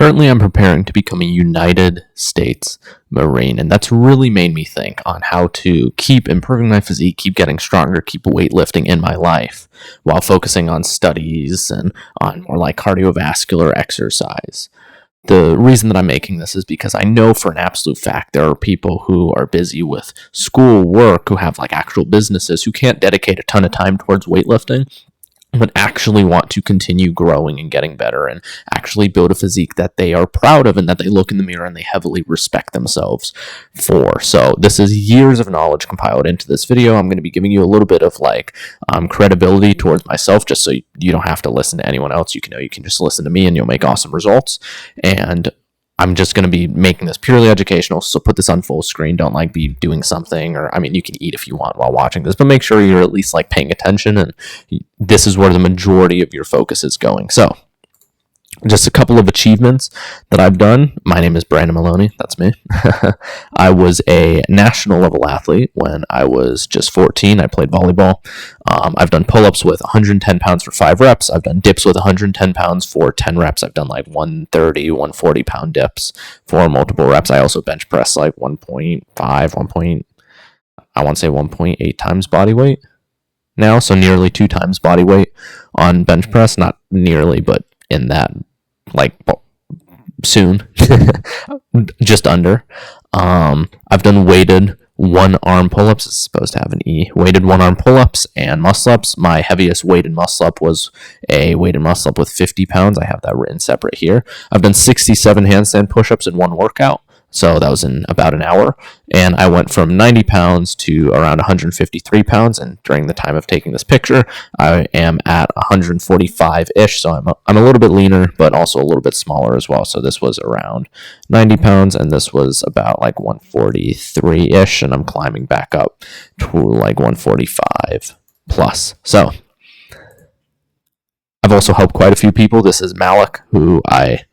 Currently, I'm preparing to become a United States Marine, and that's really made me think on how to keep improving my physique, keep getting stronger, keep weightlifting in my life while focusing on studies and on more like cardiovascular exercise. The reason that I'm making this is because I know for an absolute fact there are people who are busy with school work, who have like actual businesses, who can't dedicate a ton of time towards weightlifting, but actually want to continue growing and getting better and actually build a physique that they are proud of and that they look in the mirror and they heavily respect themselves for. So this is years of knowledge compiled into this video. I'm going to be giving you a little bit of like credibility towards myself, just so you don't have to listen to anyone else. You can just listen to me and you'll make awesome results. And I'm just going to be making this purely educational, so put this on full screen. Don't like be doing something, or I mean, you can eat if you want while watching this, but make sure you're at least like paying attention, and this is where the majority of your focus is going. So, just a couple of achievements that I've done. My name is Brandon Maloney. That's me. I was a national level athlete when I was just 14. I played volleyball. I've done pull-ups with 110 pounds for 5 reps. I've done dips with 110 pounds for 10 reps. I've done like 130, 140 pound dips for multiple reps. I also bench press like 1.8 times body weight now. So nearly 2 times body weight on bench press. Not nearly, but in that, like, soon. Just under. I've done weighted one arm pull-ups. It's supposed to have an E. Weighted one arm pull-ups and muscle-ups. My heaviest weighted muscle-up was a weighted muscle-up with 50 pounds. I have that written separate here. I've done 67 handstand push-ups in one workout. So that was in about an hour. And I went from 90 pounds to around 153 pounds. And during the time of taking this picture, I am at 145-ish. So I'm a little bit leaner, but also a little bit smaller as well. So this was around 90 pounds, and this was about like 143-ish. And I'm climbing back up to like 145 plus. So I've also helped quite a few people. This is Malik, who I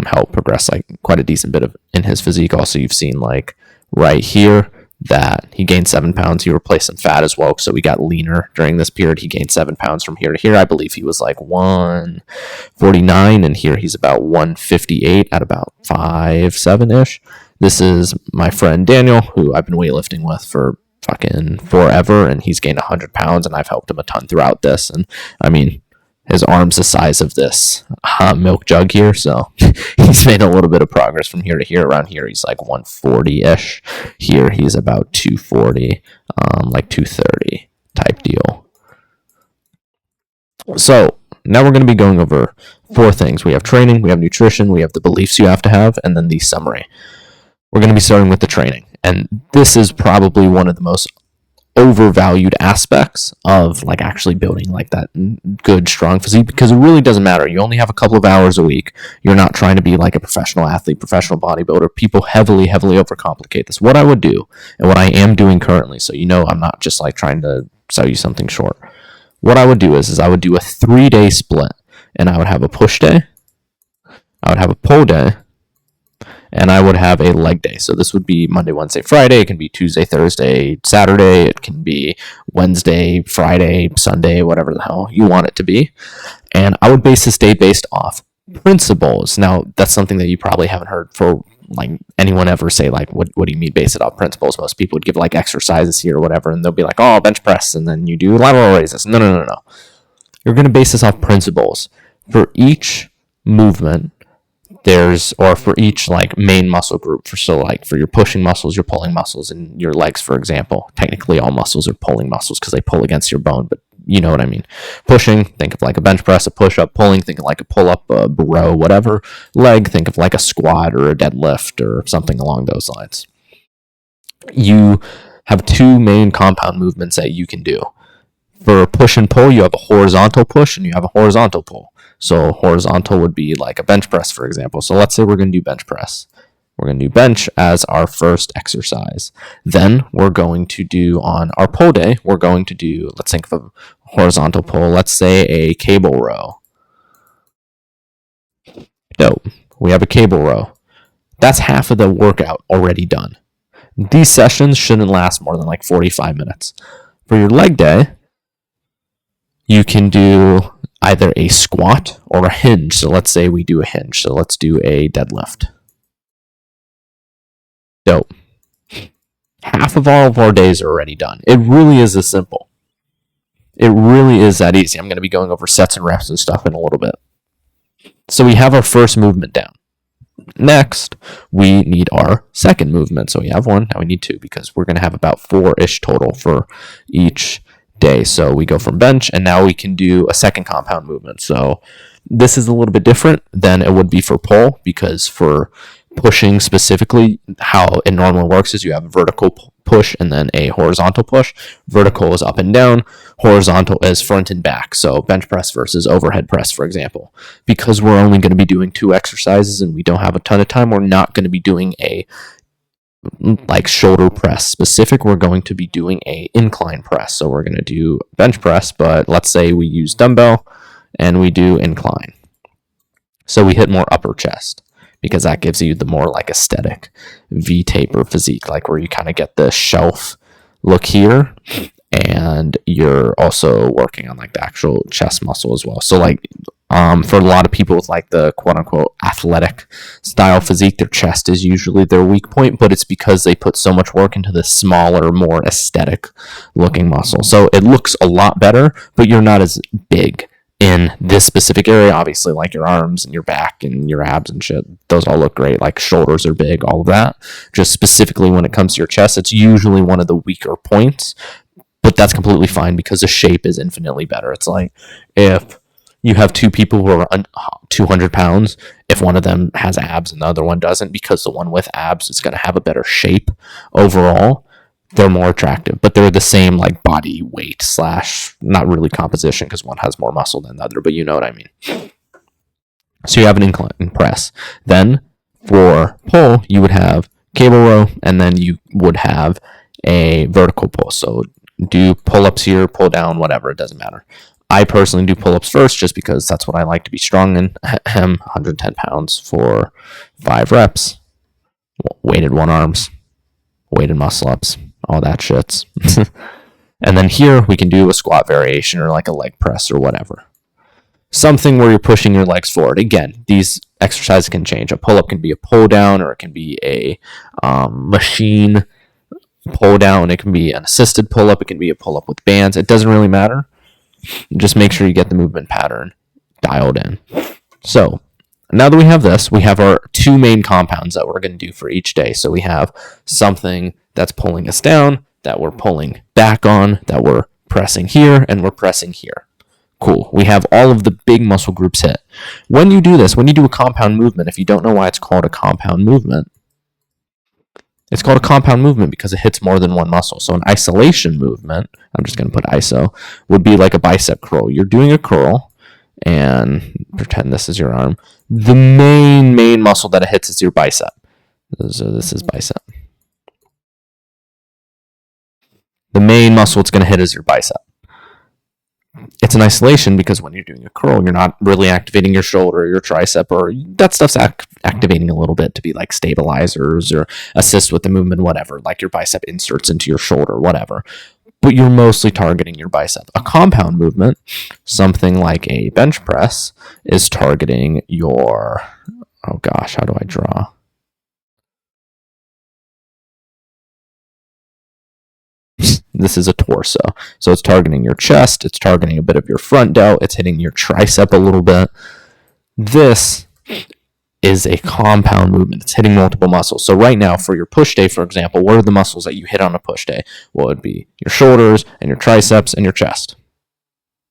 help progress like quite a decent bit of in his physique. Also, you've seen like right here that he gained 7 pounds. He replaced some fat as well, so we got leaner during this period. He gained 7 pounds from here to here. I believe he was like 149, and here he's about 158 at about 5'7" ish. This is my friend Daniel, who I've been weightlifting with for fucking forever, and he's gained 100 pounds, and I've helped him a ton throughout this. And I mean, his arm's the size of this milk jug here, so he's made a little bit of progress from here to here. Around here, he's like 140-ish. Here, he's about 240, like 230 type deal. So now we're going to be going over 4 things. We have training, we have nutrition, we have the beliefs you have to have, and then the summary. We're going to be starting with the training, and this is probably one of the most overvalued aspects of like actually building like that good strong physique, because it really doesn't matter. You only have a couple of hours a week. You're not trying to be like a professional athlete, professional bodybuilder. People heavily overcomplicate this. What I would do, and what I am doing currently, so you know I'm not just like trying to sell you something short. What I would do is I would do a 3-day split, and I would have a push day, I would have a pull day, and I would have a leg day. So this would be Monday, Wednesday, Friday. It can be Tuesday, Thursday, Saturday. It can be Wednesday, Friday, Sunday, whatever the hell you want it to be. And I would base this day based off principles. Now, that's something that you probably haven't heard for like anyone ever say, like, what do you mean base it off principles? Most people would give like exercises here or whatever, and they'll be like, oh, bench press, and then you do lateral raises. No. You're going to base this off principles. For each movement, for each like main muscle group, so like for your pushing muscles, your pulling muscles, and your legs, for example, technically all muscles are pulling muscles because they pull against your bone, but you know what I mean. Pushing, think of like a bench press, a push-up. Pulling, think of like a pull-up, a row, whatever. Leg, think of like a squat or a deadlift or something along those lines. You have 2 main compound movements that you can do. For push and pull, you have a horizontal push and you have a horizontal pull. So horizontal would be like a bench press, for example. So let's say we're going to do bench press. We're going to do bench as our first exercise. Then we're going to do on our pull day, we're going to do, let's think of a horizontal pull. Let's say a cable row. Dope. We have a cable row. That's half of the workout already done. These sessions shouldn't last more than like 45 minutes. For your leg day, you can do either a squat or a hinge. So let's say we do a hinge. So let's do a deadlift. Dope. Half of all of our days are already done. It really is this simple. It really is that easy. I'm going to be going over sets and reps and stuff in a little bit. So we have our first movement down. Next, we need our second movement. So we have one, now we need two, because we're going to have about 4-ish total for each day. So we go from bench, and now we can do a second compound movement. So this is a little bit different than it would be for pull, because for pushing specifically, how it normally works is you have a vertical push and then a horizontal push. Vertical is up and down, horizontal is front and back. So bench press versus overhead press, for example. Because we're only going to be doing 2 exercises and we don't have a ton of time, we're not going to be doing a like shoulder press specific. We're going to be doing a incline press. So we're going to do bench press, but let's say we use dumbbell and we do incline. So we hit more upper chest, because that gives you the more like aesthetic V-taper physique, like where you kind of get the shelf look here, and you're also working on like the actual chest muscle as well. So like for a lot of people with like the quote unquote athletic style physique, their chest is usually their weak point, but it's because they put so much work into the smaller, more aesthetic looking muscle. So it looks a lot better, but you're not as big in this specific area. Obviously, like your arms and your back and your abs and shit, those all look great. Like shoulders are big, all of that. Just specifically when it comes to your chest, it's usually one of the weaker points, but that's completely fine because the shape is infinitely better. It's like if you have 2 people who are 200 pounds, if one of them has abs and the other one doesn't, because the one with abs is going to have a better shape overall, they're more attractive, but they're the same like body weight / not really composition, because one has more muscle than the other, but you know what I mean. So you have an incline press. Then for pull, you would have cable row, and then you would have a vertical pull. So do pull-ups here, pull down, whatever, it doesn't matter. I personally do pull-ups first just because that's what I like to be strong in. 110 pounds for 5 reps. Weighted 1 arms, weighted muscle-ups, all that shits. And then here we can do a squat variation or like a leg press or whatever. Something where you're pushing your legs forward. Again, these exercises can change. A pull-up can be a pull-down, or it can be a machine pull-down. It can be an assisted pull-up. It can be a pull-up with bands. It doesn't really matter. Just make sure you get the movement pattern dialed in. So now that we have this, we have our 2 main compounds that we're going to do for each day. So we have something that's pulling us down, that we're pulling back on, that we're pressing here, and we're pressing here. Cool. We have all of the big muscle groups hit. When you do this, when you do a compound movement, if you don't know why it's called a compound movement, it's called a compound movement because it hits more than one muscle. So an isolation movement, I'm just going to put iso, would be like a bicep curl. You're doing a curl, and pretend this is your arm. The main muscle that it hits is your bicep. So this is bicep. The main muscle it's going to hit is your bicep. It's an isolation because when you're doing a curl, you're not really activating your shoulder or your tricep, or that stuff's activating a little bit to be like stabilizers or assist with the movement, whatever, like your bicep inserts into your shoulder, whatever. But you're mostly targeting your bicep. A compound movement, something like a bench press, is targeting your, oh gosh, how do I draw? This is a torso. So it's targeting your chest, it's targeting a bit of your front delt, it's hitting your tricep a little bit. This is a compound movement. It's hitting multiple muscles. So right now, for your push day, for example, what are the muscles that you hit on a push day? Well, it would be your shoulders and your triceps and your chest.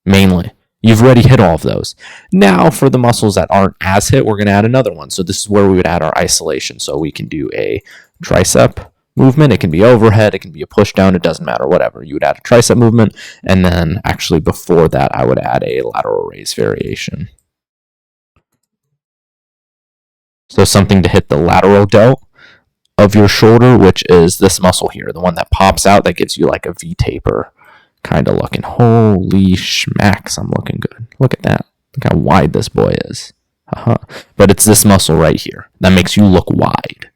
Mainly. You've already hit all of those. Now, for the muscles that aren't as hit, we're going to add another one. So this is where we would add our isolation. So we can do a tricep movement. It can be overhead. It can be a push down. It doesn't matter. Whatever. You would add a tricep movement. And then actually before that, I would add a lateral raise variation. So something to hit the lateral delt of your shoulder, which is this muscle here, the one that pops out that gives you like a V-taper kind of looking. Holy schmacks, I'm looking good. Look at that. Look how wide this boy is. But it's this muscle right here that makes you look wide.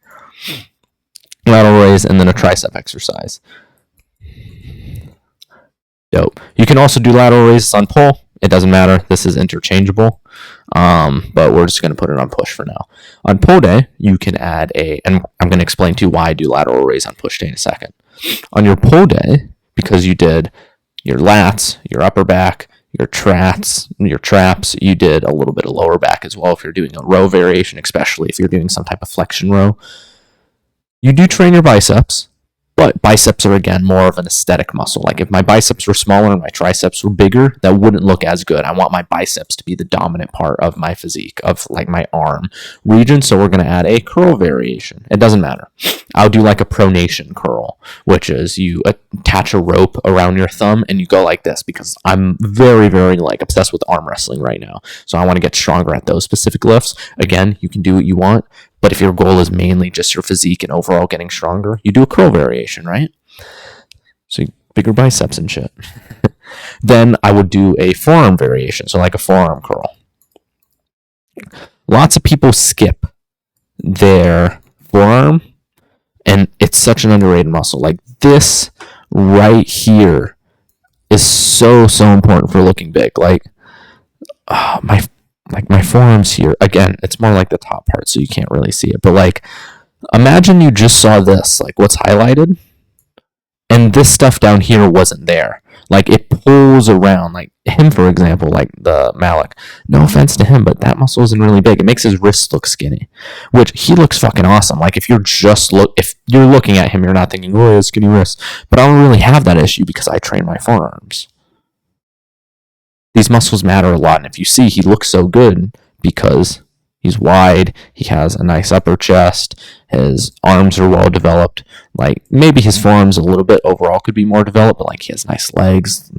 Lateral raise, and then a tricep exercise. Dope. You can also do lateral raises on pull. It doesn't matter. This is interchangeable. But we're just going to put it on push for now. On pull day, you can add and I'm going to explain to you why I do lateral raise on push day in a second. On your pull day, because you did your lats, your upper back, your traps, you did a little bit of lower back as well if you're doing a row variation, especially if you're doing some type of flexion row. You do train your biceps, but biceps are, again, more of an aesthetic muscle. Like if my biceps were smaller and my triceps were bigger, that wouldn't look as good. I want my biceps to be the dominant part of my physique, of like my arm region. So we're going to add a curl variation. It doesn't matter. I'll do like a pronation curl, which is you attach a rope around your thumb and you go like this, because I'm very, very like obsessed with arm wrestling right now. So I want to get stronger at those specific lifts. Again, you can do what you want. But if your goal is mainly just your physique and overall getting stronger, you do a curl variation, right? So bigger biceps and shit. Then I would do a forearm variation, so like a forearm curl. Lots of people skip their forearm, and it's such an underrated muscle. Like this right here is so important for looking big. Like my forearms here, again, it's more like the top part, so you can't really see it. But like, imagine you just saw this, like what's highlighted, and this stuff down here wasn't there. Like it pulls around, like him, for example, like the Malik. No offense to him, but that muscle isn't really big. It makes his wrists look skinny, which he looks fucking awesome. Like if you're looking at him, you're not thinking, oh, he has skinny wrists. But I don't really have that issue because I train my forearms. These muscles matter a lot, and if you see, he looks so good because he's wide, he has a nice upper chest, his arms are well developed. Like maybe his forearms a little bit overall could be more developed, but like he has nice legs,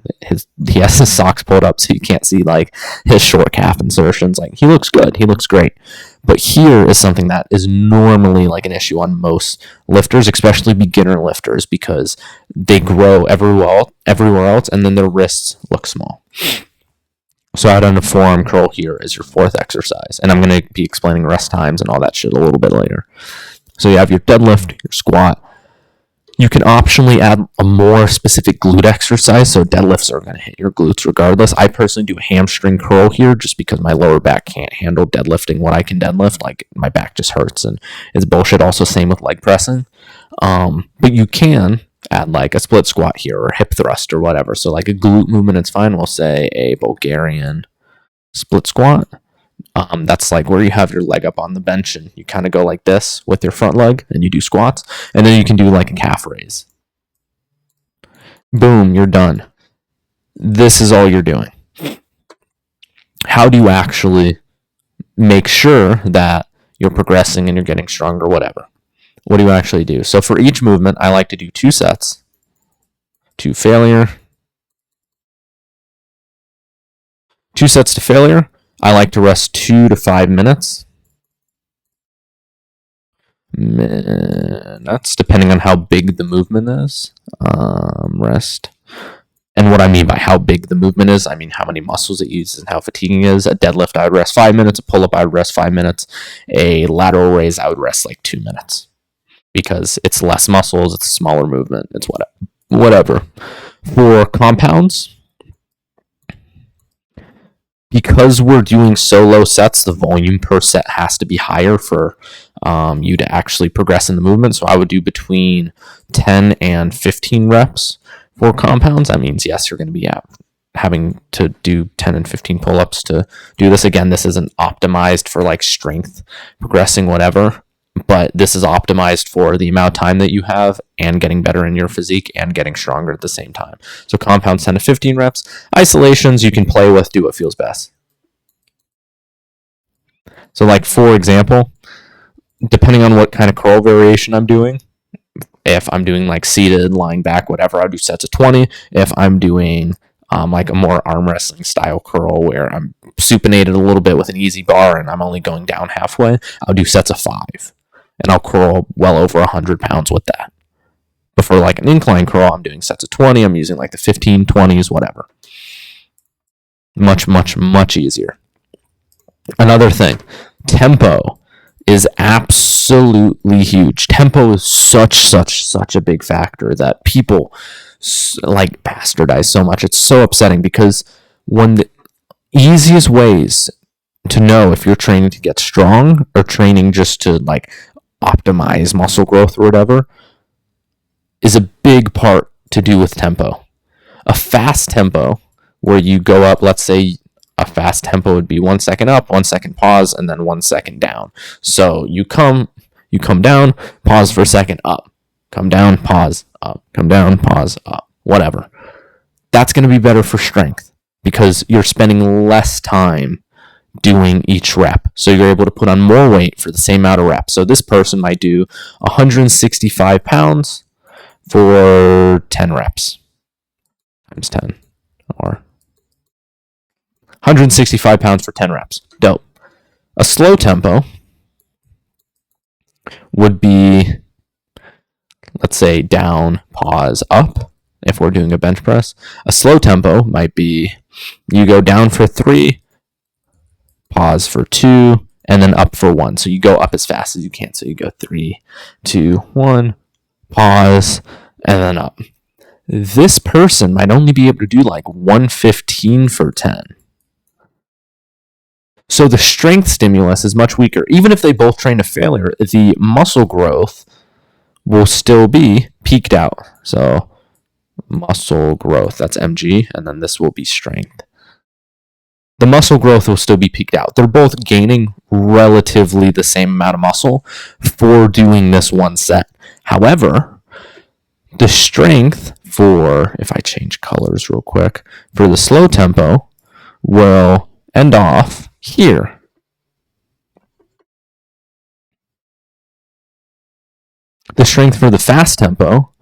he has his socks pulled up so you can't see like his short calf insertions. Like he looks good, he looks great. But here is something that is normally like an issue on most lifters, especially beginner lifters, because they grow everywhere else and then their wrists look small. So I'd done a forearm curl here as your fourth exercise. And I'm going to be explaining rest times and all that shit a little bit later. So you have your deadlift, your squat. You can optionally add a more specific glute exercise. So deadlifts are going to hit your glutes regardless. I personally do a hamstring curl here just because my lower back can't handle deadlifting what I can deadlift. Like my back just hurts and it's bullshit. Also same with leg pressing. But you can add like a split squat here or hip thrust or whatever. So like a glute movement, it's fine. We'll say a Bulgarian split squat. That's like where you have your leg up on the bench and you kind of go like this with your front leg and you do squats. And then you can do like a calf raise. Boom, you're done. This is all you're doing. How do you actually make sure that you're progressing and you're getting stronger, whatever? What do you actually do? So for each movement, I like to do 2 sets to failure. 2 sets to failure. I like to rest 2 to 5 minutes. That's depending on how big the movement is. Rest. And what I mean by how big the movement is, I mean how many muscles it uses and how fatiguing it is. A deadlift, I would rest 5 minutes. A pull-up, I would rest 5 minutes. A lateral raise, I would rest like 2 minutes. Because it's less muscles, it's a smaller movement, it's whatever. For compounds, because we're doing so low sets, the volume per set has to be higher for you to actually progress in the movement. So I would do between 10 and 15 reps for compounds. That means, yes, you're going to be having to do 10 and 15 pull-ups to do this. Again, this isn't optimized for like strength, progressing, whatever. But this is optimized for the amount of time that you have and getting better in your physique and getting stronger at the same time. So compounds 10 to 15 reps. Isolations you can play with, do what feels best. So like for example, depending on what kind of curl variation I'm doing, if I'm doing like seated, lying back, whatever, I'll do sets of 20. If I'm doing like a more arm wrestling style curl where I'm supinated a little bit with an easy bar and I'm only going down halfway, I'll do sets of 5. And I'll curl well over 100 pounds with that. But for like an incline curl, I'm doing sets of 20. I'm using like the 15, 20s, whatever. Much, much, much easier. Another thing, tempo is absolutely huge. Tempo is such a big factor that people like bastardize so much. It's so upsetting because when easiest ways to know if you're training to get strong or training just to like optimize muscle growth or whatever is a big part to do with tempo. A fast tempo where you go up, let's say a fast tempo would be 1 second up, 1 second pause, and then 1 second down. So you come down, pause for a second, up, come down, pause, up, come down, pause, up, whatever. That's going to be better for strength because you're spending less time doing each rep. So you're able to put on more weight for the same amount of reps. So this person might do 165 pounds for 10 reps times 10 or 165 pounds for 10 reps. Dope. A slow tempo would be, let's say, down, pause, up, if we're doing a bench press. A slow tempo might be you go down for 3, pause for 2, and then up for 1. So you go up as fast as you can. So you go 3, 2, 1, pause, and then up. This person might only be able to do like 115 for 10. So the strength stimulus is much weaker. Even if they both train to failure, the muscle growth will still be peaked out. So muscle growth, that's mg, and then this will be strength. The muscle growth will still be peaked out. They're both gaining relatively the same amount of muscle for doing this one set. However, the strength for, if I change colors real quick, for the slow tempo will end off here. The strength for the fast tempo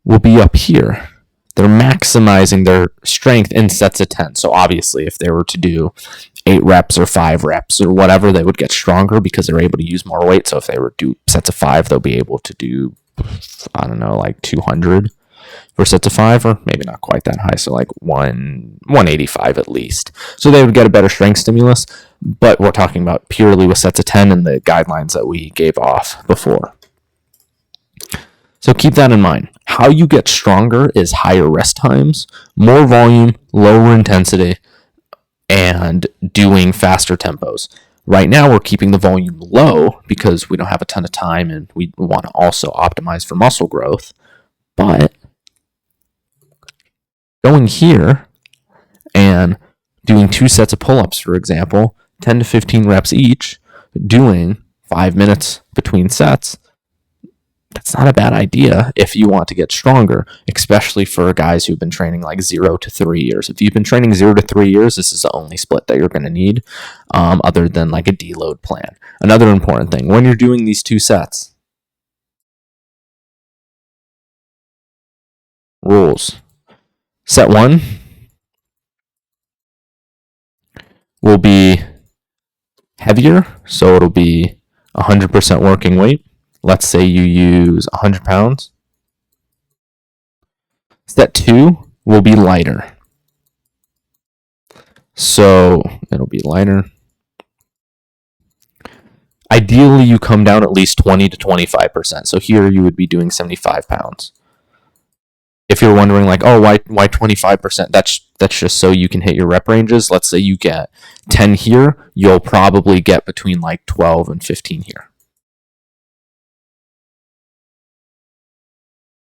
will be up here. They're maximizing their strength in sets of 10. So obviously, if they were to do 8 reps or 5 reps or whatever, they would get stronger because they're able to use more weight. So if they were to do sets of 5, they'll be able to do, I don't know, like 200 for sets of 5, or maybe not quite that high. So like 185 at least. So they would get a better strength stimulus. But we're talking about purely with sets of 10 and the guidelines that we gave off before. So keep that in mind. How you get stronger is higher rest times, more volume, lower intensity, and doing faster tempos. Right now, we're keeping the volume low because we don't have a ton of time and we want to also optimize for muscle growth. But going here and doing 2 sets of pull-ups, for example, 10 to 15 reps each, doing 5 minutes between sets, that's not a bad idea if you want to get stronger, especially for guys who've been training like 0 to 3 years. If you've been training 0 to 3 years, this is the only split that you're going to need, other than like a deload plan. Another important thing, when you're doing these 2 sets, rules. Set 1 will be heavier, so it'll be 100% working weight. Let's say you use 100 pounds. Set 2 will be lighter. So it'll be lighter. Ideally, you come down at least 20 to 25%. So here you would be doing 75 pounds. If you're wondering like, oh, why 25%? That's just so you can hit your rep ranges. Let's say you get 10 here, you'll probably get between like 12 and 15 here.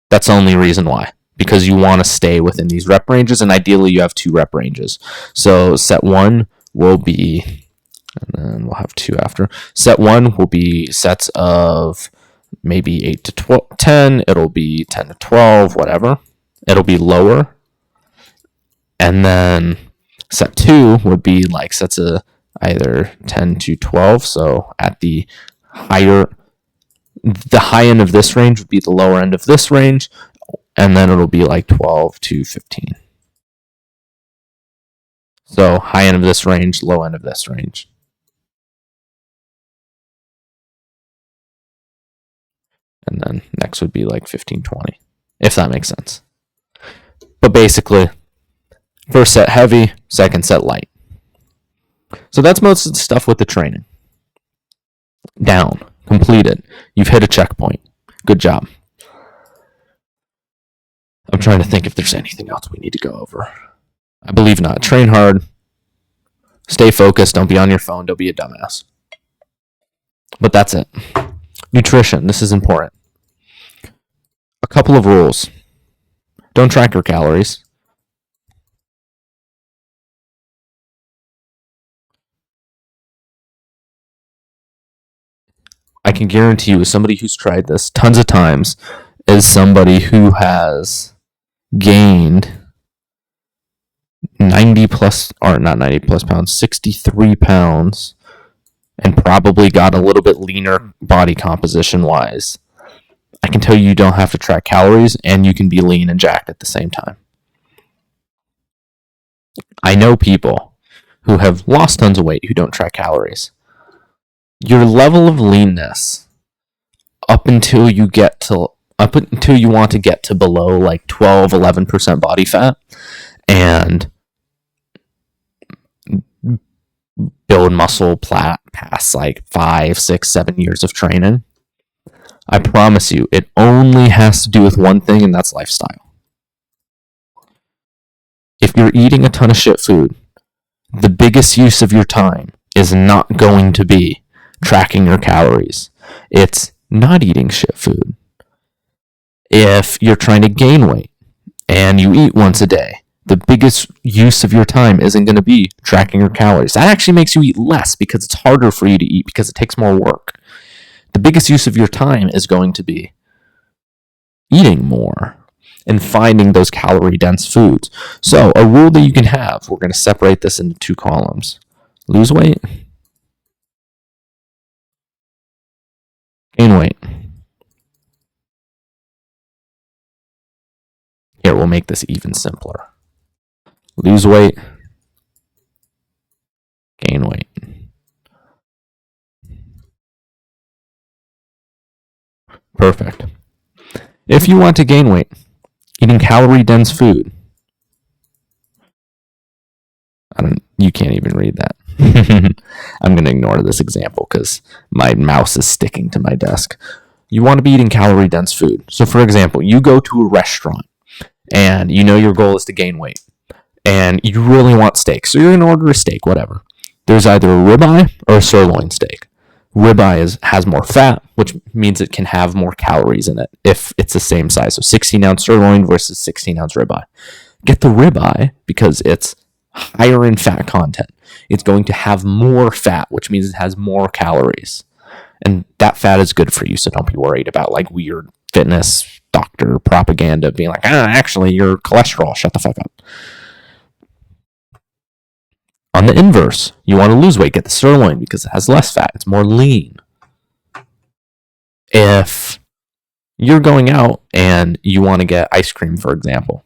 That's the only reason why, because you want to stay within these rep ranges, and ideally you have 2 rep ranges. So set 1 will be, and then we'll have 2 after. Set 1 will be sets of maybe 8 to 12, 10. It'll be 10 to 12, whatever. It'll be lower. And then set 2 would be like sets of either 10 to 12. So at the high end of this range would be the lower end of this range, and then it'll be like 12 to 15. So high end of this range, low end of this range. And then next would be like 15, 20, if that makes sense. But basically, first set heavy, second set light. So that's most of the stuff with the training. Down, completed. You've hit a checkpoint. Good job. I'm trying to think if there's anything else we need to go over. I believe not. Train hard, Stay focused. Don't be on your phone. Don't be a dumbass. But that's it. Nutrition. This is important. A couple of rules. Don't track your calories. I can guarantee you, as somebody who's tried this tons of times, is somebody who has gained 90 plus, or not 90 plus pounds, 63 pounds, and probably got a little bit leaner body composition wise. I can tell you, you don't have to track calories, and you can be lean and jacked at the same time. I know people who have lost tons of weight who don't track calories. Your level of leanness up until you want to get to below like 12-11% body fat and build muscle past like 5, 6, 7 years of training, I promise you, it only has to do with one thing, and that's lifestyle. If you're eating a ton of shit food, the biggest use of your time is not going to be tracking your calories. It's not eating shit food. If you're trying to gain weight and you eat once a day, the biggest use of your time isn't going to be tracking your calories. That actually makes you eat less because it's harder for you to eat because it takes more work. The biggest use of your time is going to be eating more and finding those calorie-dense foods. So a rule that you can have, we're going to separate this into 2 columns. Lose weight, gain weight. Here, we'll make this even simpler. Lose weight, gain weight. Perfect. If you want to gain weight, eating calorie-dense food. You can't even read that. I'm going to ignore this example because my mouse is sticking to my desk. You want to be eating calorie-dense food. So, for example, you go to a restaurant and you know your goal is to gain weight and you really want steak. So you're going to order a steak, whatever. There's either a ribeye or a sirloin steak. Ribeye has more fat, which means it can have more calories in it if it's the same size. So 16-ounce sirloin versus 16-ounce ribeye. Get the ribeye because it's higher in fat content. It's going to have more fat, which means it has more calories. And that fat is good for you, so don't be worried about like weird fitness doctor propaganda being like, actually, your cholesterol, shut the fuck up. On the inverse, you want to lose weight, get the sirloin because it has less fat. It's more lean. If you're going out and you want to get ice cream, for example,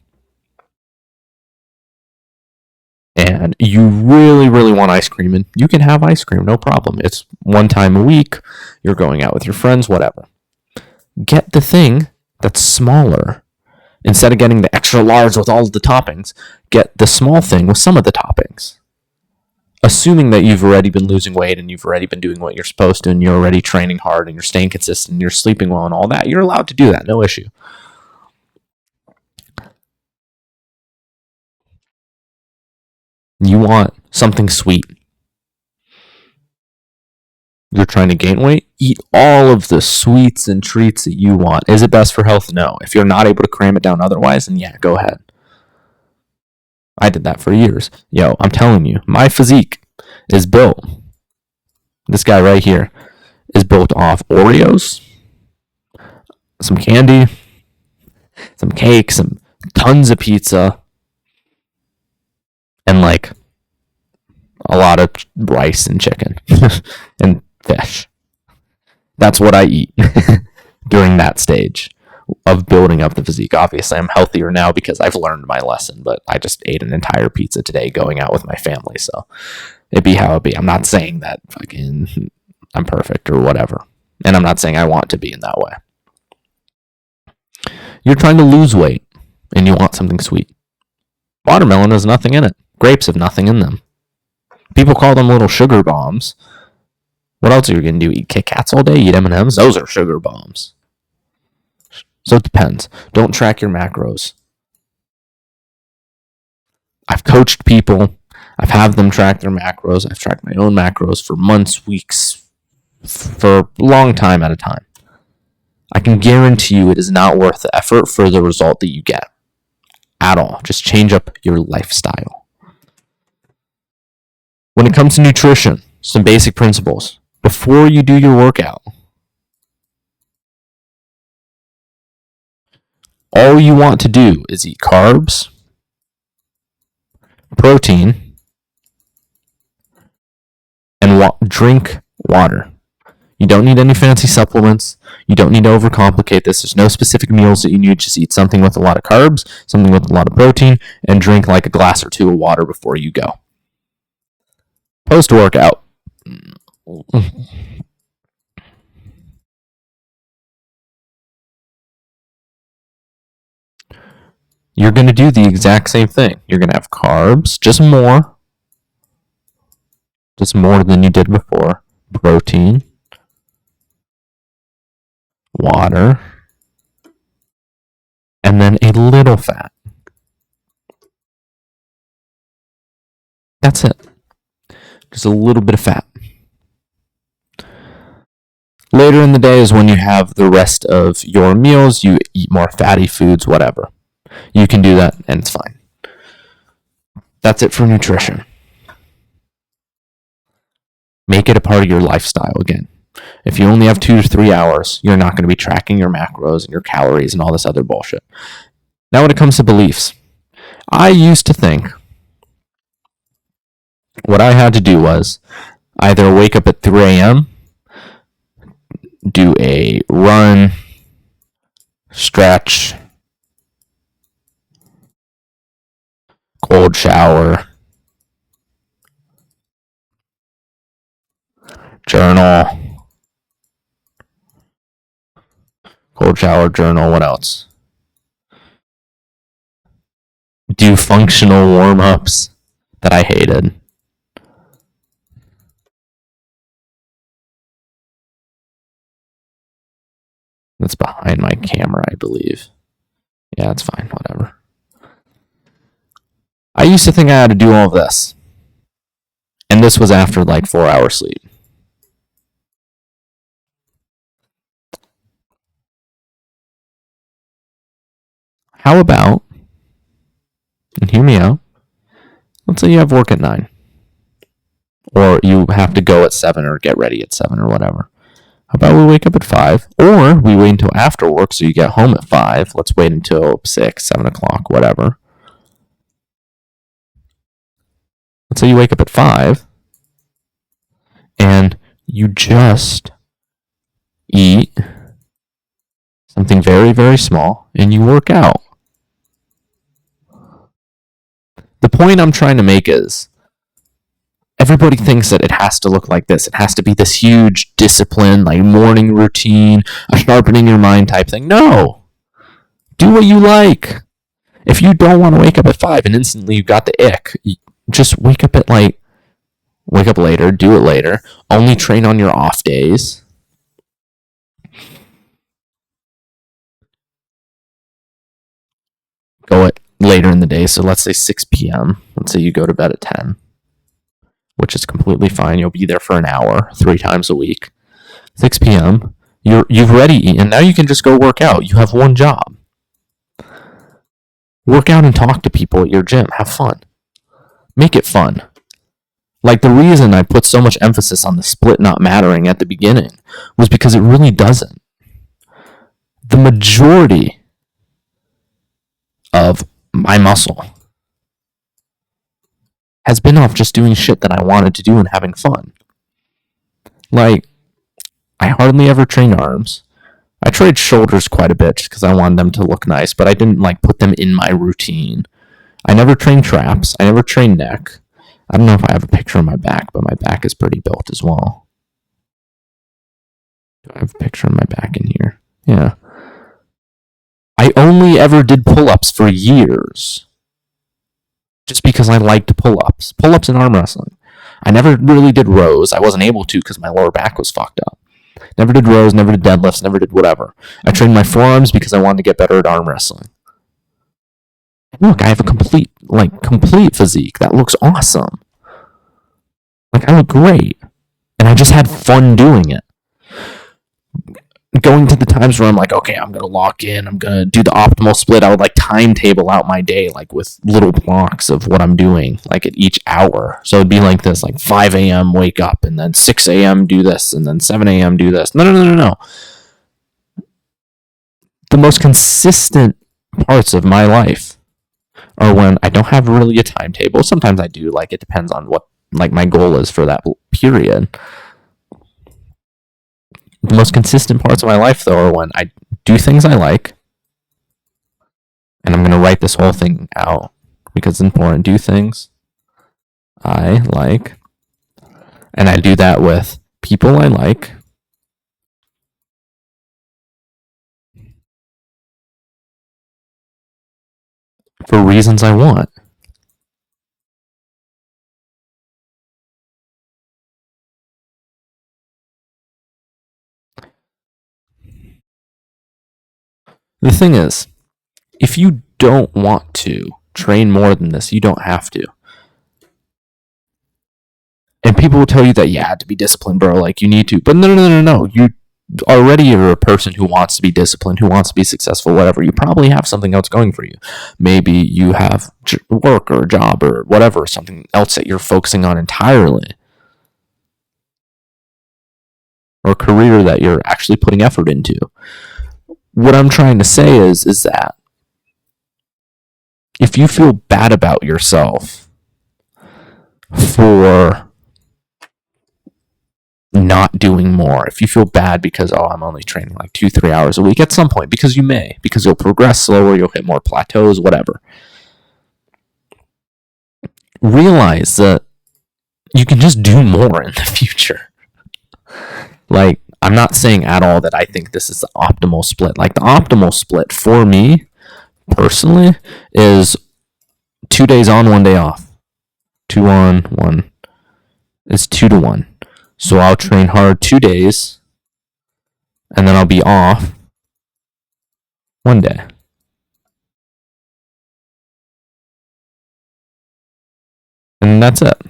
and you really, really want ice cream, and you can have ice cream, no problem. It's one time a week. You're going out with your friends, whatever. Get the thing that's smaller. Instead of getting the extra large with all of the toppings, get the small thing with some of the toppings. Assuming that you've already been losing weight and you've already been doing what you're supposed to and you're already training hard and you're staying consistent and you're sleeping well and all that, you're allowed to do that, no issue. You want something sweet. You're trying to gain weight, eat all of the sweets and treats that you want. Is it best for health? No. If you're not able to cram it down otherwise, then yeah, go ahead. I did that for years. Yo, I'm telling you, my physique is built. This guy right here is built off Oreos, some candy, some cake, some tons of pizza, and like a lot of rice and chicken and fish. That's what I eat during that stage of building up the physique. Obviously, I'm healthier now because I've learned my lesson, but I just ate an entire pizza today going out with my family, so it'd be how it be. I'm not saying that fucking I'm perfect or whatever, and I'm not saying I want to be in that way. You're trying to lose weight, and you want something sweet. Watermelon has nothing in it. Grapes have nothing in them. People call them little sugar bombs. What else are you going to do? Eat Kit Kats all day? Eat M&Ms? Those are sugar bombs. So it depends. Don't track your macros. I've coached people. I've had them track their macros. I've tracked my own macros for months, weeks, for a long time at a time. I can guarantee you it is not worth the effort for the result that you get at all. Just change up your lifestyle. When it comes to nutrition, some basic principles. Before you do your workout, all you want to do is eat carbs, protein, and drink water. You don't need any fancy supplements. You don't need to overcomplicate this. There's no specific meals that you need. Just eat something with a lot of carbs, something with a lot of protein, and drink like a glass or two of water before you go. Post-workout. You're going to do the exact same thing. You're going to have carbs, just more than you did before. Protein, water, and then a little fat. That's it. Just a little bit of fat. Later in the day is when you have the rest of your meals. You eat more fatty foods, whatever. You can do that, and it's fine. That's it for nutrition. Make it a part of your lifestyle again. If you only have 2 to 3 hours, you're not going to be tracking your macros and your calories and all this other bullshit. Now, when it comes to beliefs, I used to think what I had to do was either wake up at 3 a.m., do a run, stretch, cold shower, journal, cold shower, journal, what else? Do functional warm-ups that I hated. That's behind my camera, I believe. Yeah, it's fine, whatever. I used to think I had to do all of this. And this was after like 4 hours sleep. How about, and hear me out, let's say you have work at 9. Or you have to go at 7 or get ready at 7 or whatever. How about we wake up at 5? Or we wait until after work so you get home at 5. Let's wait until 6, 7 o'clock, whatever. Let's say you wake up at 5 and you just eat something very, very small and you work out. The point I'm trying to make is everybody thinks that it has to look like this. It has to be this huge discipline, like morning routine, a sharpening your mind type thing. No. Do what you like. If you don't want to wake up at 5 and instantly you got the ick, just wake up later, do it later. Only train on your off days. Go at later in the day. So let's say 6 p.m. Let's say you go to bed at 10. Which is completely fine. You'll be there for an hour, 3 times a week. 6 p.m., you've already eaten. Now you can just go work out. You have one job. Work out and talk to people at your gym. Have fun. Make it fun. Like, the reason I put so much emphasis on the split not mattering at the beginning was because it really doesn't. The majority of my muscle has been off just doing shit that I wanted to do and having fun. Like, I hardly ever trained arms. I trained shoulders quite a bit just because I wanted them to look nice, but I didn't like put them in my routine. I never trained traps. I never trained neck. I don't know if I have a picture of my back, but my back is pretty built as well. Do I have a picture of my back in here? Yeah. I only ever did pull-ups for years. Just because I liked pull-ups. Pull-ups and arm wrestling. I never really did rows. I wasn't able to because my lower back was fucked up. Never did rows, never did deadlifts, never did whatever. I trained my forearms because I wanted to get better at arm wrestling. Look, I have a complete physique. That looks awesome. Like, I look great. And I just had fun doing it. Going to the times where I'm like, okay, I'm gonna lock in, I'm gonna do the optimal split. I would like timetable out my day, like with little blocks of what I'm doing, like at each hour. So it'd be like this, like 5 a.m. wake up, and then 6 a.m. do this, and then 7 a.m. do this. No. The most consistent parts of my life are when I don't have really a timetable. Sometimes I do, like it depends on what like my goal is for that period. The most consistent parts of my life, though, are when I do things I like, and I'm going to write this whole thing out because it's important. Do things I like, and I do that with people I like, for reasons I want. The thing is, if you don't want to train more than this, you don't have to. And people will tell you that, yeah, to be disciplined, bro, like you need to. But no. You already are a person who wants to be disciplined, who wants to be successful, whatever. You probably have something else going for you. Maybe you have work or a job or whatever, something else that you're focusing on entirely, or a career that you're actually putting effort into. What I'm trying to say is that if you feel bad about yourself for not doing more, if you feel bad because, oh, I'm only training like 2-3 hours a week, at some point, because you may, because you'll progress slower, you'll hit more plateaus, whatever, realize that you can just do more in the future. Like, I'm not saying at all that I think this is the optimal split. Like, the optimal split for me personally is 2 days on, 1 day off. 2 on, 1. It's 2-to-1. So I'll train hard 2 days, and then I'll be off 1 day. And that's it.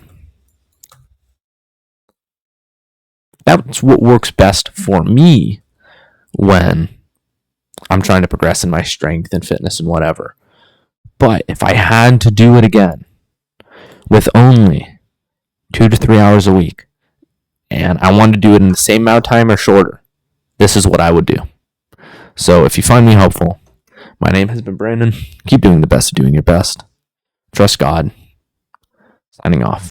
That's what works best for me when I'm trying to progress in my strength and fitness and whatever. But if I had to do it again with only 2 to 3 hours a week, and I wanted to do it in the same amount of time or shorter, this is what I would do. So if you find me helpful, my name has been Brandon. Keep doing the best of doing your best. Trust God. Signing off.